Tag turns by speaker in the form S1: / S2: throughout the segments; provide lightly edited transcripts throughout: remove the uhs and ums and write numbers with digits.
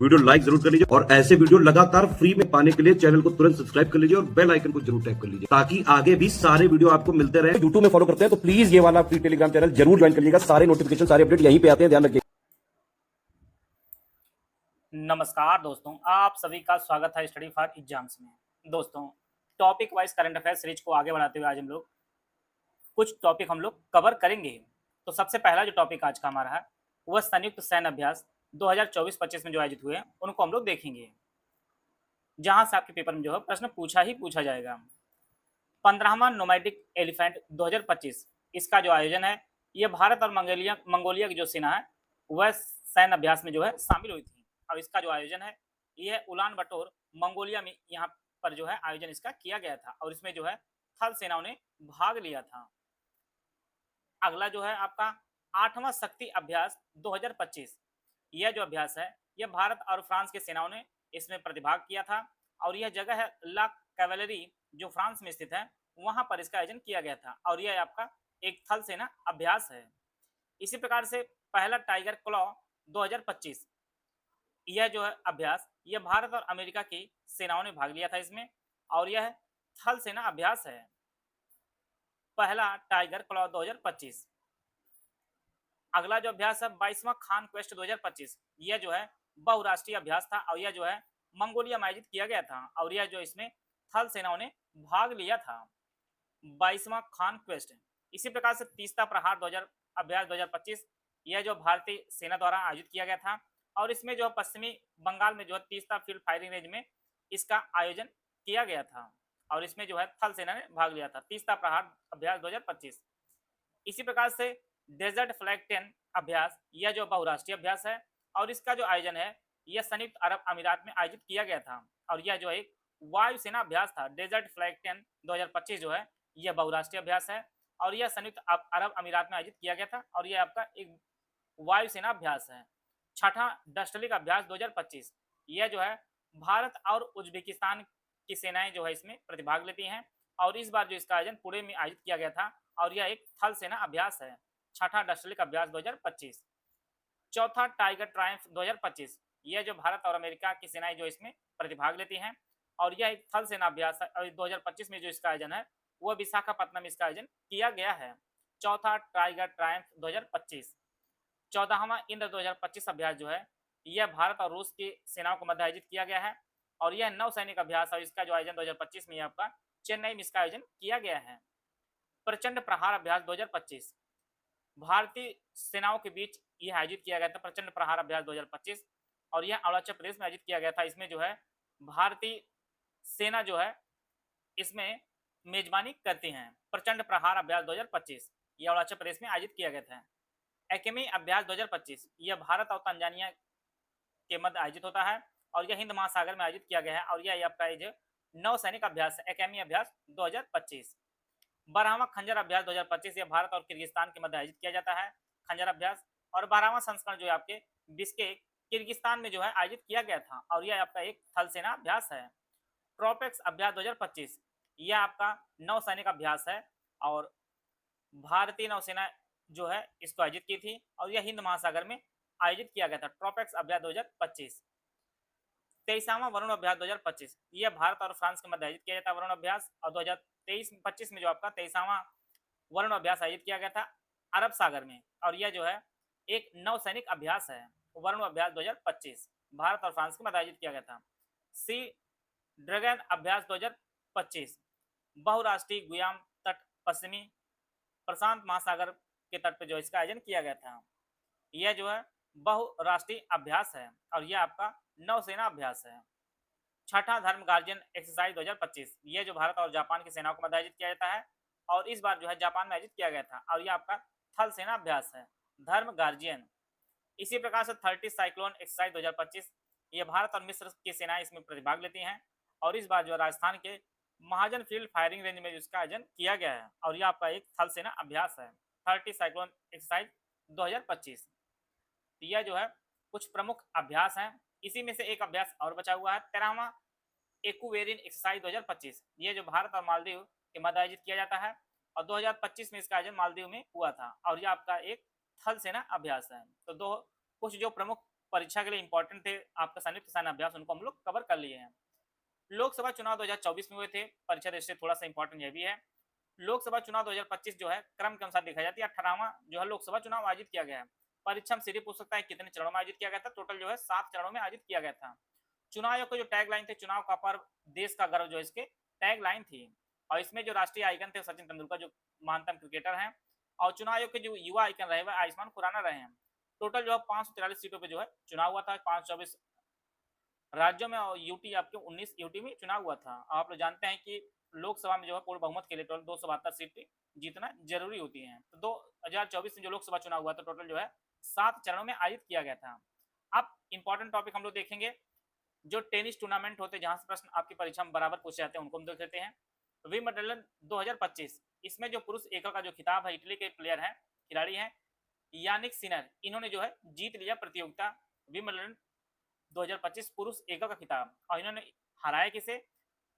S1: Video like जरूर कर लीजिए और ऐसे वीडियो लगातार फ्री में पाने के लिए चैनल को तुरंत सब्सक्राइब कर लीजिए और बेल आइकन को जरूर टैप कर लीजिए ताकि आगे भी सारे वीडियो आपको मिलते रहे। यूट्यूब में फॉलो करते हैं तो प्लीज ये वाला फ्री टेलीग्राम चैनल जरूर ज्वाइन कर लीजिएगा। सारे नोटिफिकेशन सारे अपडेट यहीं पे आते हैं, ध्यान रखिए।
S2: नमस्कार दोस्तों, आप सभी का स्वागत है स्टडी फॉर एग्जाम्स में। दोस्तों, topic wise current affair series को आगे बढ़ाते हुए आज हम लोग कुछ टॉपिक हम लोग कवर करेंगे। तो सबसे पहला जो टॉपिक आज का हमारा है वह संयुक्त सैन्य अभ्यास 2024-25 में जो आयोजित हुए उनको हम लोग देखेंगे, जहां से आपके पेपर में जो है प्रश्न पूछा जाएगा। 15वां नोमैडिक एलिफेंट 2025 इसका जो आयोजन है ये भारत और मंगोलिया की जो सेना है वह सैन्य अभ्यास में जो है शामिल हुई थी। और इसका जो आयोजन है यह उलान बटोर मंगोलिया में यहाँ पर जो है आयोजन इसका किया गया था और इसमें जो है थल सेनाओं ने भाग लिया था। अगला जो है आपका 8वां शक्ति अभ्यास 2025। यह जो अभ्यास है यह भारत और फ्रांस की सेनाओं ने इसमें प्रतिभाग किया था और यह जगह है ला कैवेलरी जो फ्रांस में स्थित है, वहां पर इसका आयोजन किया गया था और यह आपका एक थल सेना अभ्यास है। इसी प्रकार से पहला टाइगर क्लॉ 2025 यह जो है अभ्यास यह भारत और अमेरिका की सेनाओं ने भाग लिया था इसमें और यह थल सेना अभ्यास है। पहला टाइगर क्लॉ 2025। अगला जो अभ्यास है 22वां खान क्वेस्ट 2025। यह जो है बहुराष्ट्रीय अभ्यास था और यह जो है मंगोलिया में आयोजित किया गया था और यह जो इसमें थल सेनाओं ने भाग लिया था। 22वां खान क्वेस्ट। इसी प्रकार से तीसरा प्रहार 2000 अभ्यास 2025 यह जो भारतीय सेना द्वारा आयोजित किया गया था और इसमें जो पश्चिमी बंगाल में जो है तीसरा फील्ड फायरिंग रेंज में इसका आयोजन किया गया था और इसमें जो है थल सेना ने भाग लिया था। तीसरा प्रहार अभ्यास 2025। इसी प्रकार से डेजर्ट फ्लैग 10 अभ्यास यह जो बहुराष्ट्रीय अभ्यास है और इसका जो आयोजन है यह संयुक्त अरब अमीरात में आयोजित किया गया था और यह जो एक वायुसेना अभ्यास था। डेजर्ट फ्लैग 10 2025 जो है यह बहुराष्ट्रीय अभ्यास है और यह संयुक्त अरब अमीरात में आयोजित किया गया था और यह आपका एक वायुसेना अभ्यास है। छठा डस्टलिक अभ्यास 2025 यह जो है भारत और उज्बेकिस्तान की सेनाएं जो है इसमें प्रतिभाग लेती हैं और इस बार जो इसका आयोजन पुणे में आयोजित किया गया था और यह एक थल सेना अभ्यास है। छठा डस्टलिक अभ्यास 2025। चौथा टाइगर ट्रायम्फ 2025 यह जो भारत और अमेरिका की सेनाएं जो इसमें प्रतिभाग लेती हैं और यह एक थल सेना अभ्यास है और 2025 में जो इसका आयोजन है वह विशाखापट्टनम इसका आयोजन किया गया है। चौथा टाइगर ट्रायम्फ 2025। 14वां इंद्र 2025 अभ्यास जो है यह भारत और रूस की सेनाओं को मध्य आयोजित किया गया है और यह नौसैनिक अभ्यास और इसका जो आयोजन 2025 में आपका चेन्नई में इसका आयोजन किया गया है। प्रचंड प्रहार अभ्यास 2025 भारतीय सेनाओं के बीच यह आयोजित किया गया था। प्रचंड प्रहार अभ्यास 2025 और यह अरुणाचल प्रदेश में आयोजित किया गया था। इसमें जो है भारतीय सेना जो है इसमें मेजबानी करती हैं। प्रचंड प्रहार अभ्यास 2025 यह अरुणाचल प्रदेश में आयोजित किया गया था। एकेमी अभ्यास 2025 यह भारत और तंजानिया के मध्य आयोजित होता है और यह हिंद महासागर में आयोजित किया गया है और यह आपका जो नौसैनिक अभ्यास है। एकेमी अभ्यास 2025। 12वां खंजर अभ्यास 2025 यह भारत और किर्गिस्तान के मध्य आयोजित किया जाता है खंजर अभ्यास और 12वां संस्करण जो है आपके बिस्केक किर्गिस्तान में जो है आयोजित किया गया था और यह आपका एक थल सेना अभ्यास है। ट्रोपेक्स अभ्यास 2025 यह आपका नौसैनिक अभ्यास है और भारतीय नौसेना जो है इसको आयोजित की थी और यह हिंद महासागर में आयोजित किया गया था। ट्रोपेक्स अभ्यास 2025। 23वां वरुण अभ्यास 2025 यह भारत और फ्रांस के मध्य आयोजित किया जाता है वरुण अभ्यास और 2023-25 में जो आपका 23वां वरुण अभ्यास आयोजित किया गया था अरब सागर में और यह जो है एक नौसैनिक अभ्यास है। वरुण अभ्यास 2025 भारत और फ्रांस के मध्य आयोजित किया गया था। सी ड्रैगन अभ्यास 2025 बहुराष्ट्रीय गुयाम तट पश्चिमी प्रशांत महासागर के तट पर जो इसका आयोजन किया गया था। यह जो है बहुराष्ट्रीय अभ्यास है और यह आपका नौसेना अभ्यास है। छठा धर्म गार्जियन एक्सरसाइज 2025 यह जो भारत और जापान की सेनाओं को मध्य आयोजित किया जाता है और इस बार जो है जापान में आयोजित किया गया था और यह आपका थल सेना अभ्यास है धर्म गार्जियन। इसी प्रकार से 30 साइक्लोन एक्सरसाइज 2025 यह भारत और मिस्र की सेनाएं इसमें प्रतिभाग लेती हैं और इस बार जो राजस्थान के महाजन फील्ड फायरिंग रेंज में इसका आयोजन किया गया है और यह आपका एक थल सेना अभ्यास है। 30 साइक्लोन एक्सरसाइज 2025। यह जो है कुछ प्रमुख अभ्यास हैं। इसी में से एक अभ्यास और बचा हुआ है 13वां एक्वेरियन एक्सरसाइज 2025 ये जो भारत और मालदीव के मध्य आयोजित किया जाता है और 2025 में इसका आयोजन मालदीव में हुआ था और यह आपका एक थल सेना अभ्यास है। तो कुछ जो प्रमुख परीक्षा के लिए इंपॉर्टेंट थे आपका संयुक्त किसान अभ्यास, उनको हम लोग कवर कर लिए हैं। लोकसभा चुनाव 2024 में हुए थे, परीक्षा दृष्टि से थोड़ा सा इंपॉर्टेंट यह भी है। लोकसभा चुनाव 2025 जो है क्रम के अनुसार देखा जाती है 18वां जो है लोकसभा चुनाव आयोजित किया गया है। परीक्षा में सीधे पूछ सकता है कितने चरणों में आयोजित किया गया था, टोटल जो है 7 चरणों में आयोजित किया गया था। चुनाव आयोग का जो टैग लाइन थे, चुनाव का पर्व देश का गर्व, जो इसके टैग लाइन थी। और इसमें जो राष्ट्रीय आइकन थे सचिन तेंदुलकर, जो महानतम क्रिकेटर हैं। और चुनाव आयोग के जो युवा आइकन रहे वह आयुष्मान खुराना रहे हैं। टोटल जो है 543 सीटों पे जो है चुनाव हुआ था, 524 राज्यों में, और यूटी आपके 19 यूटी में चुनाव हुआ था। आप लोग जानते हैं कि लोकसभा में जो है पूर्ण बहुमत के लिए टोटल 272 सीट जीतना जरूरी होती है। तो 2024 में जो लोकसभा चुनाव हुआ तो टोटल जो है 7 चरणों में आयोजित किया गया था। अब इंपॉर्टेंट टॉपिक हम लोग देखेंगे, जो टेनिस टूर्नामेंट होते हैं जहां से प्रश्न आपकी परीक्षा में बराबर पूछे जाते हैं उनको हम देख लेते हैं। विंबलडन 2025, इसमें जो पुरुष एकल का जो खिताब है, इटली के प्लेयर हैं, खिलाड़ी हैं यानिक सिनर, इन्होंने जो है जीत लिया प्रतियोगिता विंबलडन 2025 पुरुष एकल का खिताब। और इन्होंने हराया किसे?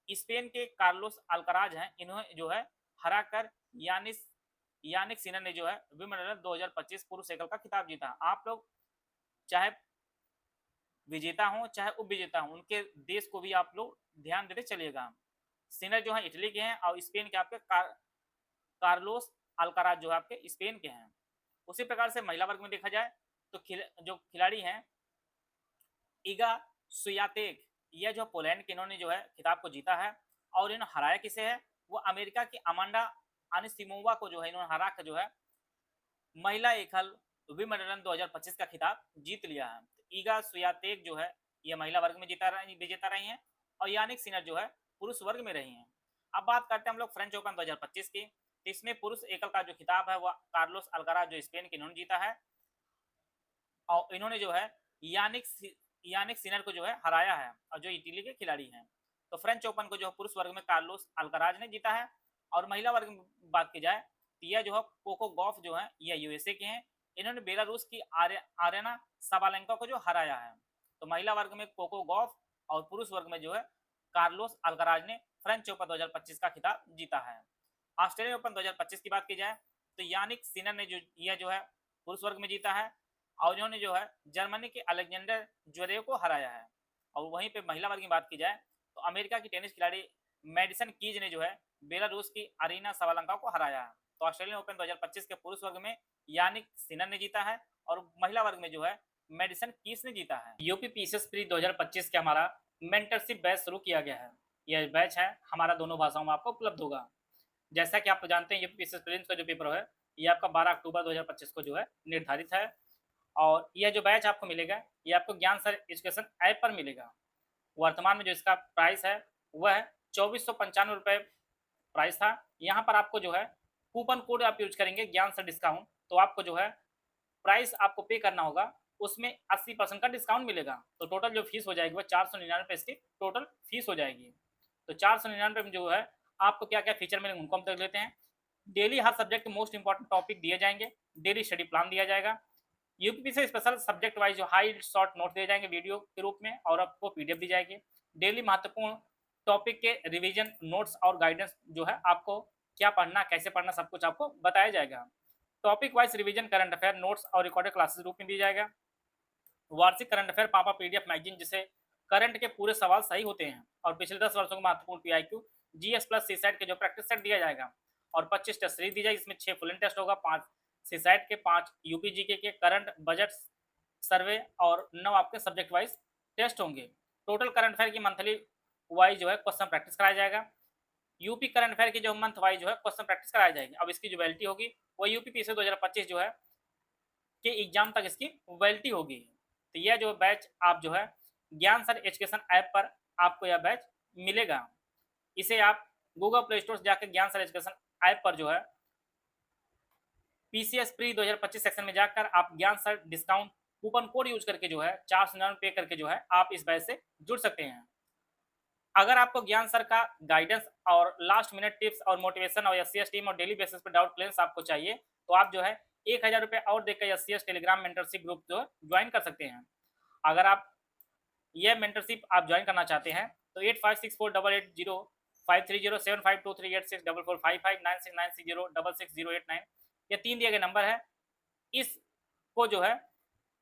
S2: स्पेन के कार्लोस अल्कराज हैं, इन्होंने जो है हराकर यानिक सिनर ने जो है विंबलडन 2025 पुरुष एकल का खिताब जीता। आप लोग चाहे विजेता हो चाहे उपविजेता हो, उनके देश को भी आप लोग ध्यान देते चलिएगा। सिनर जो है इटली के हैं और स्पेन के आपके कार्लोस अल्कराज जो है आपके स्पेन के हैं। उसी प्रकार से महिला वर्ग में देखा जाए तो जो खिलाड़ी हैं इगा सुयातेक, यह जो पोलैंड के, इन्होंने जो है खिताब को जीता है। और इन्होंने हराया किसे है? वो अमेरिका की अमांडा अनिसिमोवा को जो है इन्होंने हरा कर जो है महिला एकल विंबलडन 2025 का खिताब जीत लिया है। तो ईगा सुयातेक जो है ये महिला वर्ग में विजेता रही हैं, और यानिक सिनर जो है पुरुष वर्ग में रही हैं। अब बात करते हैं हम लोग फ्रेंच ओपन 2025 की। इसमें पुरुष एकल का जो खिताब है वह कार्लोस अल्काराज जो स्पेन के, इन्होंने जीता है। और इन्होंने जो है यानिक सिनर को जो है हराया है, और जो इटली के खिलाड़ी हैं। तो फ्रेंच ओपन को जो है पुरुष वर्ग में कार्लोस अल्काराज ने जीता है। और महिला वर्ग में बात की जाए तो यह जो है कोको गॉफ जो है यह यूएसए के हैं, इन्होंने बेलारूस की आर्यना साबालेंका को जो हराया है। तो महिला वर्ग में कोको गॉफ और पुरुष वर्ग में जो है कार्लोस अल्काराज ने फ्रेंच ओपन 2025 का खिताब जीता है। ऑस्ट्रेलियन ओपन 2025 की बात की जाए तो यानिक सिनर ने जो है पुरुष वर्ग में जीता है, और इन्होंने जो है जर्मनी के अलेक्जेंडर ज्वेरेव को हराया है। और वहीं पे महिला वर्ग की बात की जाए तो अमेरिका की टेनिस खिलाड़ी मेडिसन कीज ने जो है बेलारूस की अरीना साबालेंका को हराया है। तो ऑस्ट्रेलियन ओपन 2025 के पुरुष वर्ग में यानिक सिनर ने जीता है, और महिला वर्ग में जो है मेडिसन कीज ने जीता है। यूपी पीसीएस प्री 2025 के हमारा मेंटरशिप बैच शुरू किया गया है। यह बैच है हमारा दोनों भाषाओं में आपको उपलब्ध होगा। जैसा कि आप जानते हैं यूपी पीसीएस प्रीलिम्स का जो पेपर है ये आपका 12 अक्टूबर 2025 को जो है निर्धारित है। और यह जो बैच आपको मिलेगा ये आपको ज्ञान सर एजुकेशन ऐप पर मिलेगा। वर्तमान में जो इसका प्राइस है वह है 2495 प्राइस था। यहाँ पर आपको जो है कूपन कोड आप यूज करेंगे ज्ञान सर डिस्काउंट, तो आपको जो है प्राइस आपको पे करना होगा, उसमें 80% का डिस्काउंट मिलेगा। तो टोटल जो फीस हो जाएगी वह 499 इसकी टोटल फीस हो जाएगी। तो 499 में जो है आपको क्या क्या फीचर मिलेंगे उनको हम देख लेते हैं। डेली हर सब्जेक्ट के मोस्ट इंपॉर्टेंट टॉपिक दिए जाएंगे, डेली स्टडी प्लान दिया जाएगा, यूपी से स्पेशल सब्जेक्ट वाइज जो हाई शॉर्ट नोट दिए जाएंगे वीडियो के रूप में, और आपको पीडीएफ दी जाएगी। डेली महत्वपूर्ण टॉपिक के रिवीजन नोट्स और गाइडेंस जो है आपको क्या पढ़ना कैसे पढ़ना सब कुछ आपको बताया जाएगा। Topic wise revision current affair notes और रिकॉर्डेड क्लासेस रूप में दी जाएगा। वार्षिक करंट अफेयर पापा पीडीएफ मैगजीन, जिसे करंट के पूरे सवाल सही होते हैं और पिछले 10 वर्षों के महत्वपूर्ण पीआईक्यू जीएस प्लस सी सेट के जो प्रैक्टिस सेट दिया जाएगा, और 25 टेस्ट सीरीज दी जाएगी। इसमें 6 फुल टेस्ट होगा, 5 सी सेट के, 5 यूपी जीके के, करंट बजट सर्वे और 9 आपके सब्जेक्ट वाइज टेस्ट होंगे। टोटल करंट अफेयर की मंथली वाइज जो है क्वेश्चन प्रैक्टिस कराया जाएगा। यूपी करंट अफेयर की जो मंथ वाइज जो है क्वेश्चन प्रैक्टिस कराई जाएगी। अब इसकी जो वैलिडिटी होगी वो यूपी पीसीएस 2025 जो है के एग्जाम तक इसकी वैलिडिटी होगी। तो यह जो बैच आप जो है ज्ञान सर एजुकेशन ऐप पर आपको यह बैच मिलेगा। इसे आप गूगल प्ले स्टोर से जाकर ज्ञान सर एजुकेशन ऐप पर जो है पीसीएस प्री 2025 सेक्शन में जाकर आप ज्ञान sir discount coupon code use करके जो है 499 पे करके जो है आप इस बैच से जुड़ सकते हैं। अगर आपको ज्ञान सर का गाइडेंस और लास्ट मिनट टिप्स और मोटिवेशन और एससीएस टीम और डेली बेसिस पर डाउट क्लियरेंस आपको चाहिए तो आप जो है 1000 रुपये और देकर एससीएस टेलीग्राम मेंटरशिप ग्रुप जो ज्वाइन कर सकते हैं। अगर आप यह मेंटरशिप आप ज्वाइन करना चाहते हैं तो 85648807523864455969606608 9 ये 3 दिए गए नंबर है। इसको जो है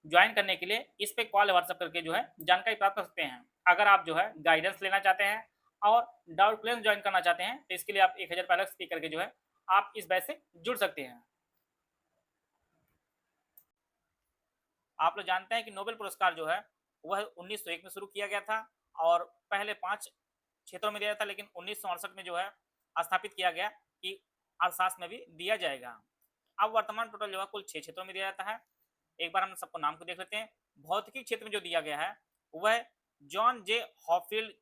S2: ज्वाइन करने के लिए इस पे कॉल व्हाट्सएप करके जो है जानकारी प्राप्त कर सकते हैं। अगर आप जो है गाइडेंस लेना चाहते हैं और डाउट क्लियर ज्वाइन करना चाहते हैं तो इसके लिए आप 1000 रुपये अलग पे करके जो है आप इस बैच से जुड़ सकते हैं। आप लोग जानते हैं कि नोबेल पुरस्कार जो है वह 1901 में शुरू किया गया था और पहले 5 क्षेत्रों में दिया था, लेकिन 1968 में जो है स्थापित किया गया कि अर्थशास्त्र में भी दिया जाएगा। अब वर्तमान टोटल जो है कुल 6 क्षेत्रों में दिया जाता है। एक बार हम सबको नाम को देख लेते हैं। भौतिकी क्षेत्र में जो दिया गया है वह जॉन जे हॉफील्ड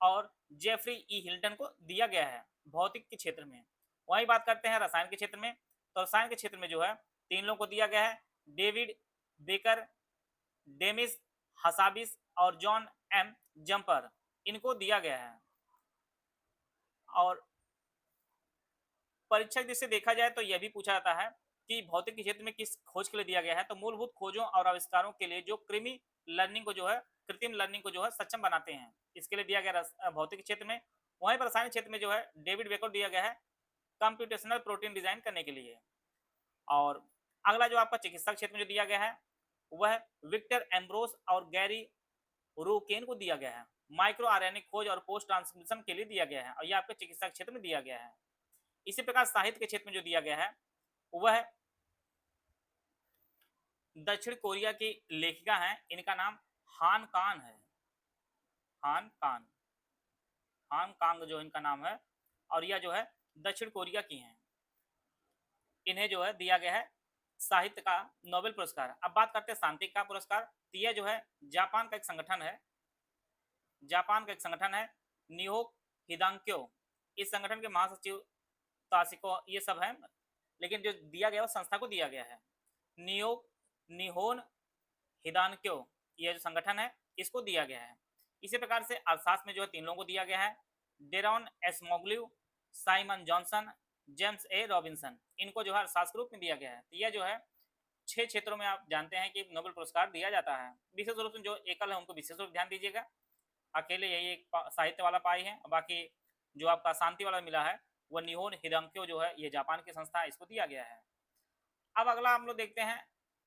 S2: और जेफरी ई हिल्टन को दिया गया है भौतिक के क्षेत्र में। वही बात करते हैं रसायन के क्षेत्र में, तो रसायन के क्षेत्र में जो है 3 लोगों को दिया गया है, डेविड बेकर, डेमिस हसाबिस और जॉन एम जंपर, इनको दिया गया है। और परीक्षा की दृष्टि से देखा जाए तो यह भी पूछा जाता है कि भौतिक के क्षेत्र में किस खोज के लिए दिया गया है, तो मूलभूत खोजों और आविष्कारों के लिए जो कृत्रिम लर्निंग को जो है सक्षम बनाते हैं, इसके लिए दिया गया भौतिक क्षेत्र में। वहीं पर रसायन क्षेत्र में जो है डेविड बेकर दिया गया है कंप्यूटेशनल प्रोटीन डिजाइन करने के लिए। और अगला जो आपका चिकित्सा क्षेत्र में जो दिया गया है वह विक्टर एम्ब्रोस और गैरी रोकेन को दिया गया है माइक्रो आरएनए खोज और पोस्ट ट्रांसमिशन के लिए दिया गया है, और यह आपके चिकित्सा क्षेत्र में दिया गया है। इसी प्रकार साहित्य के क्षेत्र में जो दिया गया है वह दक्षिण कोरिया की लेखिका हैं, इनका नाम हान कान है। हान कान हान कांग जो इनका नाम है, और यह जो है दक्षिण कोरिया की हैं। इन्हें जो है दिया गया है साहित्य का नोबेल पुरस्कार। अब बात करते हैं शांति का पुरस्कार। तो यह जो है जापान का एक संगठन है निहो हिदांक्यो। इस संगठन के महासचिव ताशिको ये सब हैं, लेकिन जो दिया गया वो संस्था को दिया गया है निहोन हिदांक्यो, ये जो संगठन है इसको दिया गया है। इसी प्रकार से अर्थशास्त्र में जो है 3 लोगों को दिया गया है, डेरॉन एस मोग्लिव, Simon Johnson, James A Robinson, इनको जो है अर्थशास्त्र के रूप में दिया गया है। तो यह जो है 6 क्षेत्रों में आप जानते हैं कि नोबेल पुरस्कार दिया जाता है। विशेष रूप से जो एकल है उनको विशेष रूप से ध्यान दीजिएगा। अकेले यही एक साहित्य वाला पाई है, बाकी जो आपका शांति वाला मिला है वह निहोन हिदांक्यो जो है ये जापान की संस्था है, इसको दिया गया है। अब अगला हम लोग देखते हैं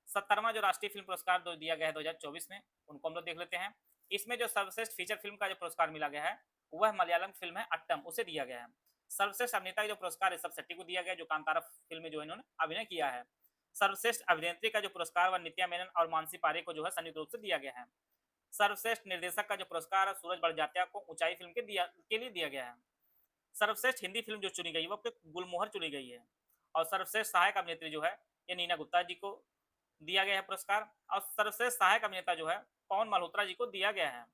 S2: 70वां जो राष्ट्रीय फिल्म पुरस्कार जो दिया गया है 2024 में, उनको हम लोग देख लेते हैं। इसमें जो सर्वश्रेष्ठ फीचर फिल्म का जो पुरस्कार मिला गया है वह मलयालम फिल्म है अट्टम, उसे दिया गया है। सर्वश्रेष्ठ अभिनेता का जो पुरस्कार ऋषभ शेट्टी को दिया गया जो कांतारा फिल्म में जो इन्होंने अभिनय किया है। सर्वश्रेष्ठ अभिनेत्री का जो पुरस्कार वह नित्या मेनन और मानसी पारे को जो है संयुक्त रूप से दिया गया है। सर्वश्रेष्ठ निर्देशक का जो पुरस्कार है सूरज बड़जात्या को ऊंचाई फिल्म के लिए दिया गया है। सर्वश्रेष्ठ हिंदी फिल्म जो चुनी गई वो गुलमोहर चुनी गई है। और सर्वश्रेष्ठ सहायक अभिनेत्री जो है ये नीना गुप्ता जी को दिया गया है पुरस्कार। और सर्वश्रेष्ठ सहायक अभिनेता जो है पवन मल्होत्रा जी को दिया गया है।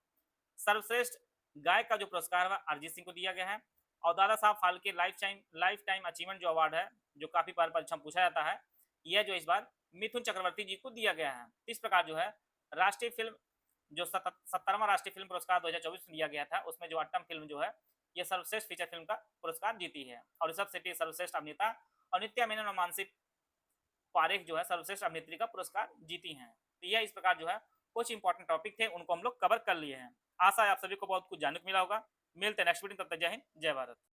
S2: सर्वश्रेष्ठ गायक का जो पुरस्कार है अरिजीत सिंह को दिया गया है। और Dada Saheb Phalke life time achievement जो अवार्ड है जो काफी बार परीक्षा में पूछा जाता है, यह जो इस बार मिथुन चक्रवर्ती जी को दिया गया है। इस प्रकार जो है राष्ट्रीय फिल्म जो 70वां राष्ट्रीय फिल्म पुरस्कार 2024 में दिया गया था उसमें जो अट्टम फिल्म जो है ये सर्वश्रेष्ठ फीचर फिल्म का पुरस्कार जीती है। और ऋषभ शेट्टी सर्वश्रेष्ठ अभिनेता और नित्या मेनन और मानसी पारेख जो है सर्वश्रेष्ठ अभिनेत्री का पुरस्कार जीती हैं। तो यह इस प्रकार जो है कुछ इंपॉर्टेंट टॉपिक थे, उनको हम लोग कवर कर लिए हैं। आशा है आप सभी को बहुत कुछ जानने को मिला होगा। मिलते हैं नेक्स्ट वीडियो, तब तक जय हिंद जय भारत।